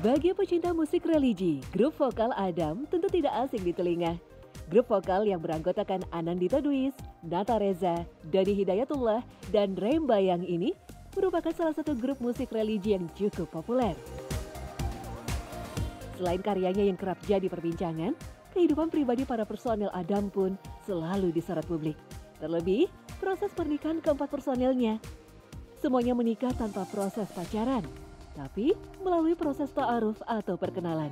Bagi pecinta musik religi, grup vokal Adam tentu tidak asing di telinga. Grup vokal yang beranggotakan Anandita Dwis, Nata Reza, Dodi Hidayatullah, dan Rembayang ini merupakan salah satu grup musik religi yang cukup populer. Selain karyanya yang kerap jadi perbincangan, kehidupan pribadi para personel Adam pun selalu disorot publik. Terlebih, proses pernikahan keempat personelnya. Semuanya menikah tanpa proses pacaran, tapi melalui proses ta'aruf atau perkenalan.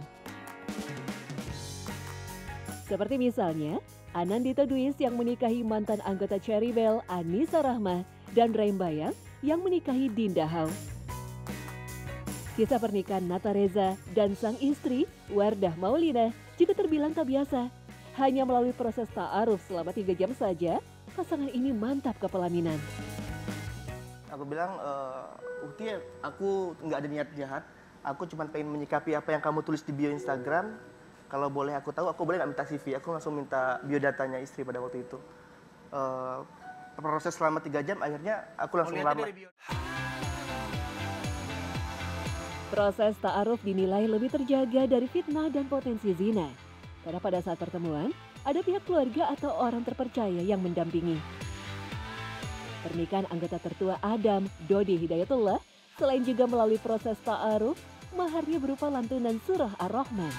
Seperti misalnya, Anandita Dwis yang menikahi mantan anggota Cherry Bell, Anissa Rahma, dan Rembayang yang menikahi Dinda Hau. Kisah pernikahan Nata Reza dan sang istri, Wardah Maulina, juga terbilang tak biasa. Hanya melalui proses ta'aruf selama 3 jam saja, pasangan ini mantap ke pelaminan. Aku bilang, Uhti, aku nggak ada niat jahat. Aku cuma pengen menyikapi apa yang kamu tulis di bio Instagram. Kalau boleh aku tahu, aku boleh nggak minta CV? Aku langsung minta biodatanya istri pada waktu itu. Proses selama 3 jam, akhirnya aku langsung lamar. Proses ta'aruf dinilai lebih terjaga dari fitnah dan potensi zina. Karena pada saat pertemuan, ada pihak keluarga atau orang terpercaya yang mendampingi. Pernikahan anggota tertua Adam, Dodi Hidayatullah, selain juga melalui proses ta'aruf, maharnya berupa lantunan surah Ar-Rahman.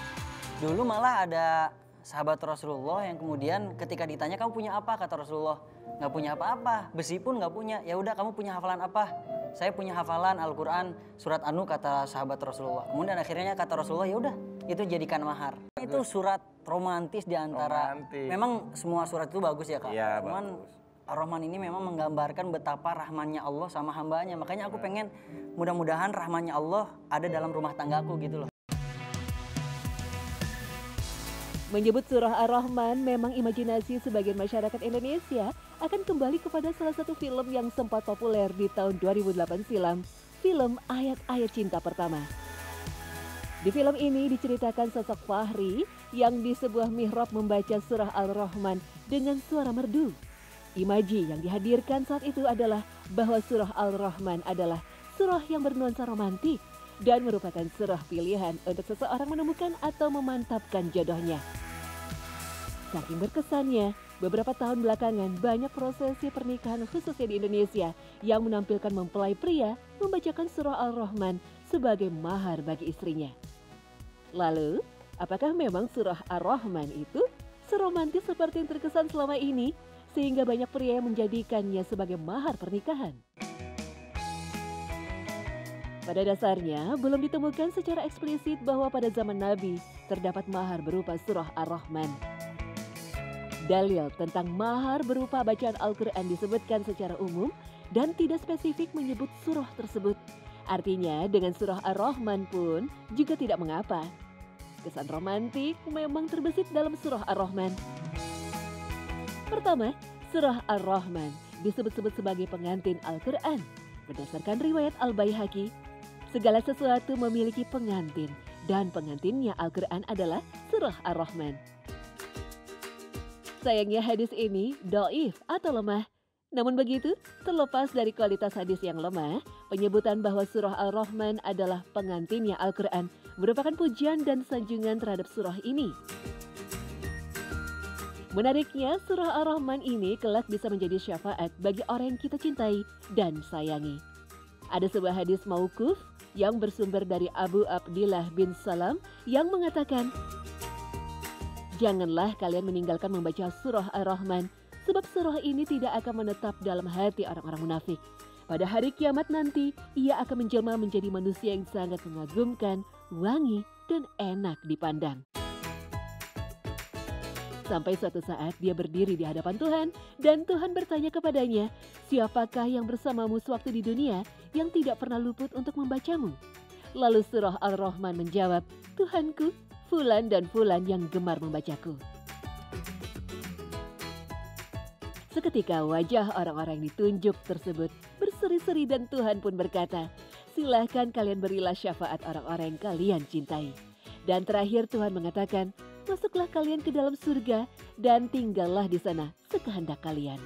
Dulu malah ada sahabat Rasulullah yang kemudian ketika ditanya kamu punya apa, kata Rasulullah, nggak punya apa-apa, besi pun nggak punya. Ya udah, kamu punya hafalan apa? Saya punya hafalan Al-Quran surat Anu, kata sahabat Rasulullah. Kemudian akhirnya kata Rasulullah, ya udah itu jadikan mahar. Itu surat romantis di antara. Memang semua surat itu bagus ya kak. Iya, cuman bagus. Ar-Rahman ini memang menggambarkan betapa rahmannya Allah sama hambanya. Makanya aku pengen mudah-mudahan rahmannya Allah ada dalam rumah tanggaku gitu loh. Menyebut surah Ar-Rahman, memang imajinasi sebagian masyarakat Indonesia akan kembali kepada salah satu film yang sempat populer di tahun 2008 silam, film Ayat-Ayat Cinta Pertama. Di film ini diceritakan sosok Fahri yang di sebuah mihrab membaca surah Ar-Rahman dengan suara merdu. Imaji yang dihadirkan saat itu adalah bahwa surah Ar-Rahman adalah surah yang bernuansa romantik dan merupakan surah pilihan untuk seseorang menemukan atau memantapkan jodohnya. Saking berkesannya, beberapa tahun belakangan banyak prosesi pernikahan khususnya di Indonesia yang menampilkan mempelai pria membacakan surah Ar-Rahman sebagai mahar bagi istrinya. Lalu, apakah memang surah Ar-Rahman itu seromantis seperti yang terkesan selama ini sehingga banyak pria yang menjadikannya sebagai mahar pernikahan? Pada dasarnya, belum ditemukan secara eksplisit bahwa pada zaman Nabi terdapat mahar berupa surah Ar-Rahman. Dalil tentang mahar berupa bacaan Al-Quran disebutkan secara umum dan tidak spesifik menyebut surah tersebut. Artinya dengan surah Ar-Rahman pun juga tidak mengapa. Kesan romantik memang terbesit dalam surah Ar-Rahman. Pertama, surah Ar-Rahman disebut-sebut sebagai pengantin Al-Quran. Berdasarkan riwayat Al-Baihaqi, segala sesuatu memiliki pengantin dan pengantinnya Al-Quran adalah surah Ar-Rahman. Sayangnya hadis ini dhaif atau lemah. Namun begitu, terlepas dari kualitas hadis yang lemah, penyebutan bahwa surah Ar-Rahman adalah pengantinnya Al-Quran merupakan pujian dan sanjungan terhadap surah ini. Menariknya, surah Ar-Rahman ini kelak bisa menjadi syafaat bagi orang yang kita cintai dan sayangi. Ada sebuah hadis mauquf yang bersumber dari Abu Abdillah bin Salam yang mengatakan, "Janganlah kalian meninggalkan membaca surah Ar-Rahman, sebab surah ini tidak akan menetap dalam hati orang-orang munafik. Pada hari kiamat nanti, ia akan menjelma menjadi manusia yang sangat mengagumkan, wangi, dan enak dipandang." Sampai suatu saat dia berdiri di hadapan Tuhan dan Tuhan bertanya kepadanya, "Siapakah yang bersamamu sewaktu di dunia yang tidak pernah luput untuk membacamu?" Lalu surah Al-Rahman menjawab, "Tuhanku, Fulan dan Fulan yang gemar membacaku." Seketika wajah orang-orang yang ditunjuk tersebut berseri-seri dan Tuhan pun berkata, "Silahkan kalian berilah syafaat orang-orang yang kalian cintai." Dan terakhir Tuhan mengatakan, "Masuklah kalian ke dalam surga dan tinggallah di sana sekehendak kalian."